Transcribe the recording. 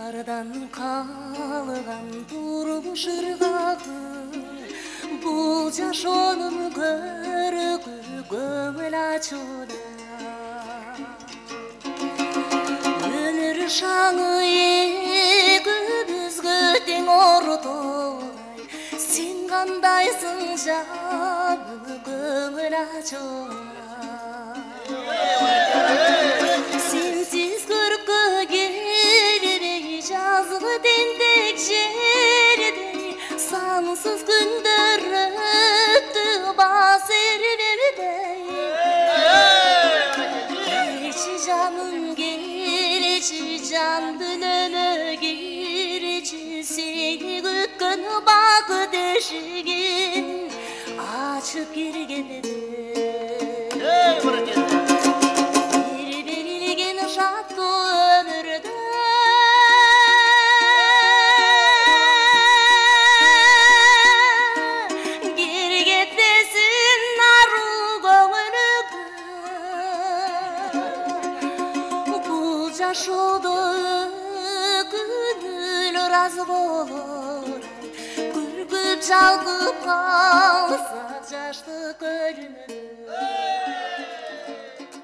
Жардан қалған турмуш ыргагы, бул жашоонун көрүгү көңүл ачууда. Өмүр шаңы экөөбүзгө тең ортой, сен кандайсың жаным көңүл ачууда. Сенсиз көркө келбей жазгы тентек жердей, сансыз күндөр өттү бас эрбебей. Келчи жаным келчи, жан дүнөмө кирчи, сени күткөн бакыт эшигин ачып киргенде. Жашоодо көңүл ыраазы болор, күлгүп жалгып калса жаштык көрүнөт.